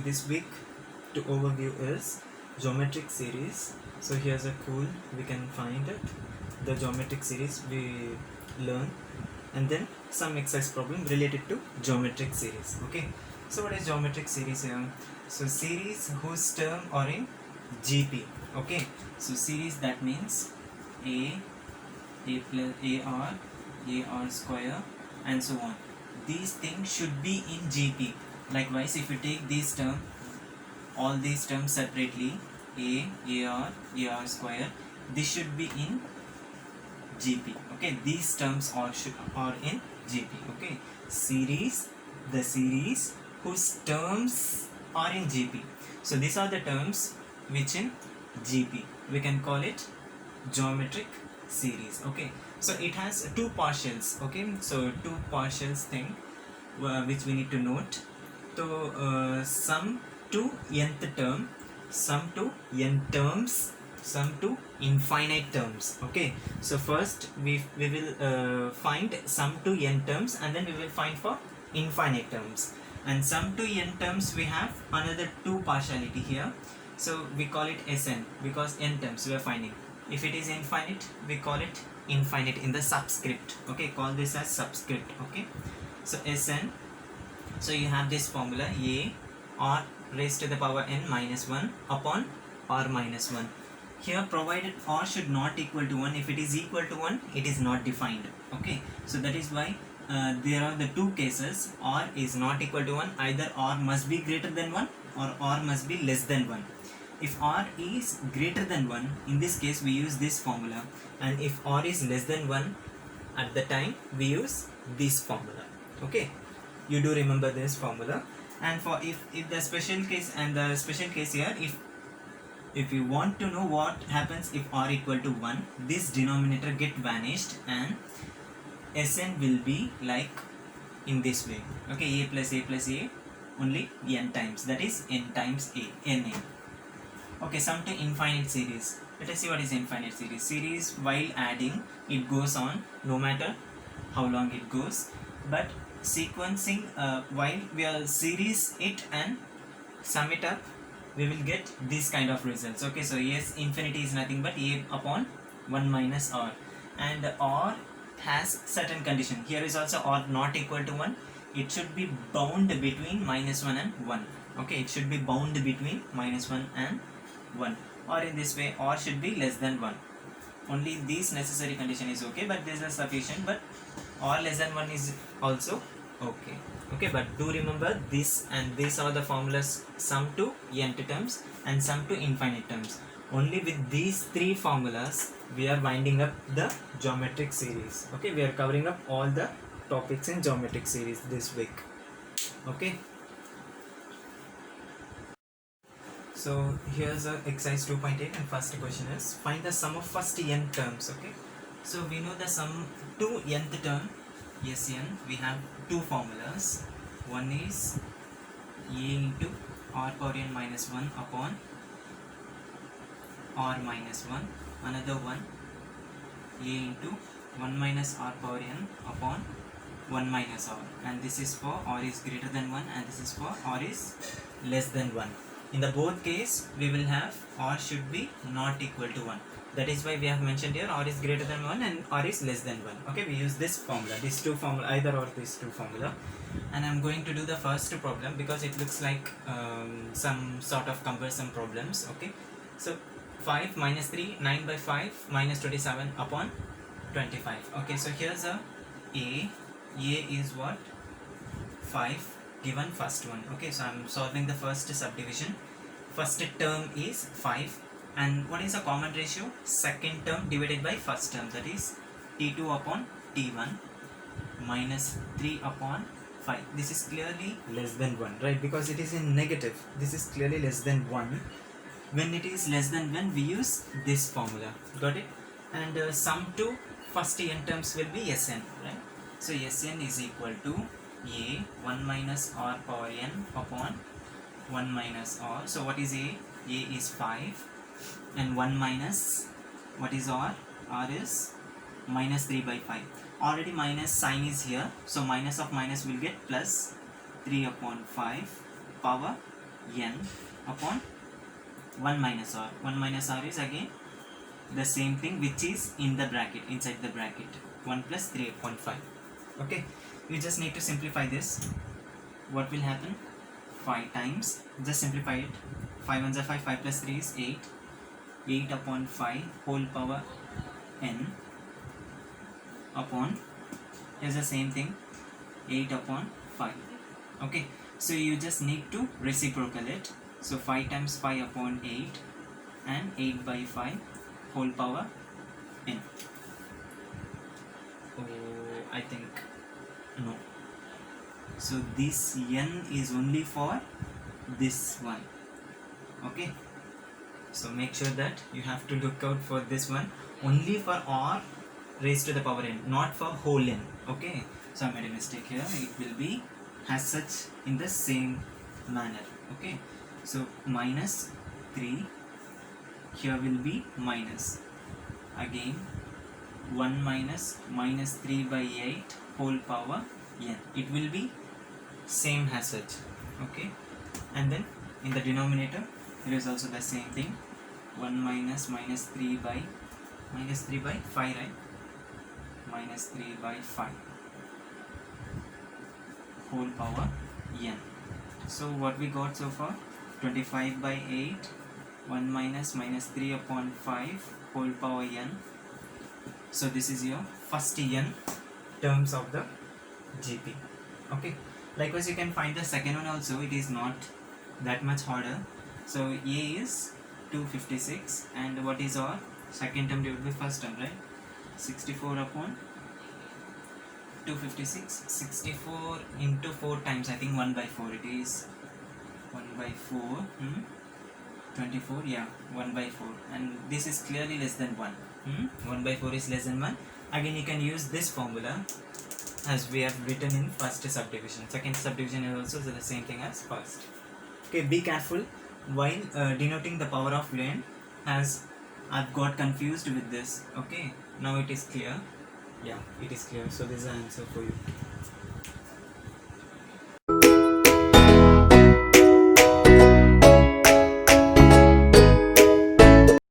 this week to overview is geometric series. So here's a cool, we can find it, the geometric series we learn, and then some exercise problem related to geometric series. Okay, so what is geometric series here? So series whose term are in GP. Okay, so series, that means a plus a r square and so on. These things should be in GP. Likewise, if you take this term, all these terms separately, a r square, this should be in GP. Okay, these terms are in GP. Okay, series, the series whose terms are in GP. So these are the terms which in GP. We can call it geometric series. Okay, so it has two partials. Okay, so two partials thing which we need to note. So sum to nth term, sum to n terms, sum to infinite terms. Okay, so first we will find sum to n terms, and then we will find for infinite terms. And sum to n terms, we have another two partiality here, so we call it Sn, because n terms we are finding. If it is infinite, we call it infinite in the subscript. Okay, call this as subscript. Okay, so Sn, so you have this formula, a r raised to the power n minus 1 upon r minus 1. Here provided r should not equal to 1. If it is equal to 1, it is not defined. Okay, so that is why there are the two cases. R is not equal to 1. Either r must be greater than 1 or r must be less than 1. If r is greater than 1, in this case we use this formula, and if r is less than 1, at the time we use this formula. Okay, you do remember this formula. And for if the special case, and the special case here, if you want to know what happens if r equal to 1, this denominator get vanished and Sn will be like in this way. Okay, a plus a only n times, that is n times a, na. Okay, sum to infinite series. Let us see what is infinite series. Series, while adding, it goes on no matter how long it goes, but sequencing, while we are series it and sum it up, we will get this kind of results. Okay, so yes, infinity is nothing but a upon 1 minus r, and r has certain condition. Here is also r not equal to 1. It should be bound between minus 1 and 1. Okay, it should be bound between minus 1 and 1, or in this way r should be less than 1. Only this necessary condition is okay, but this is sufficient. But r less than 1 is also okay. Okay, but do remember this, and these are the formulas: sum to nth terms and sum to infinite terms. Only with these three formulas we are winding up the geometric series. Okay, we are covering up all the topics in geometric series this week. Okay, so here's a exercise 2.8, and first question is find the sum of first n terms. Okay, so we know the sum to nth term, Sn, we have two formulas. One is a into r power n minus 1 upon r minus 1. Another one, a into 1 minus r power n upon 1 minus r, and this is for r is greater than 1, and this is for r is less than 1. In the both case, we will have r should be not equal to 1. That is why we have mentioned here r is greater than 1 and r is less than 1. Okay, we use this formula, these two formula, either or these two formula. And I'm going to do the first problem because it looks like some sort of cumbersome problems. Okay, so 5 minus 3, 9 by 5 minus 27 upon 25. Okay, so here's a is what? 5 given first one. Okay, so I'm solving the first subdivision. First term is 5, and what is a common ratio? Second term divided by first term, that is t2 upon t1 minus 3 upon 5. This is clearly less than 1, right? Because it is in negative. This is clearly less than 1. When it is less than 1, we use this formula. Got it? And sum to first n terms will be Sn, right? So Sn is equal to a 1 minus r power n upon 1 minus r. So what is a? A is 5, and 1 minus, what is r? R is minus 3 by 5. Already minus sign is here, so minus of minus will get plus 3 upon 5 power n upon 1 minus r. 1 minus r is again the same thing which is in the bracket, inside the bracket, 1 plus 3.5. Okay, you just need to simplify this. What will happen? 5 times, just simplify it. 5 1s are 5, 5 plus 3 is 8. 8 upon 5 whole power n upon, is the same thing, 8 upon 5. Okay, so you just need to reciprocal it. So 5 times 5 upon 8 and 8 by 5 whole power n. Oh, I think no. So this n is only for this one. Okay, so make sure that you have to look out for this one, only for r raised to the power n, not for whole n. Okay, so I made a mistake here. It will be as such in the same manner. Okay, so minus 3, here will be minus, again 1 minus minus 3 by 8 whole power n. It will be same as such. Okay, and then in the denominator it is also the same thing, 1 minus minus 3 by 5, right? Minus 3 by 5 whole power n. So what we got so far? 25 by 8, 1 minus minus 3 upon 5 whole power n. So this is your first n terms of the GP. Okay, likewise you can find the second one also. It is not that much harder. So A is 256, and what is our second term divided by first term, right? 64 upon 256, 64 into 4 times, I think 1 by 4 it is, 1 by 4, 24, yeah, 1 by 4, and this is clearly less than 1. 1 by 4 is less than 1. Again you can use this formula as we have written in first subdivision. Second subdivision is also the same thing as first. Okay, be careful while denoting the power of n, as I've got confused with this. Okay, now it is clear. Yeah, it is clear. So this is the answer for you.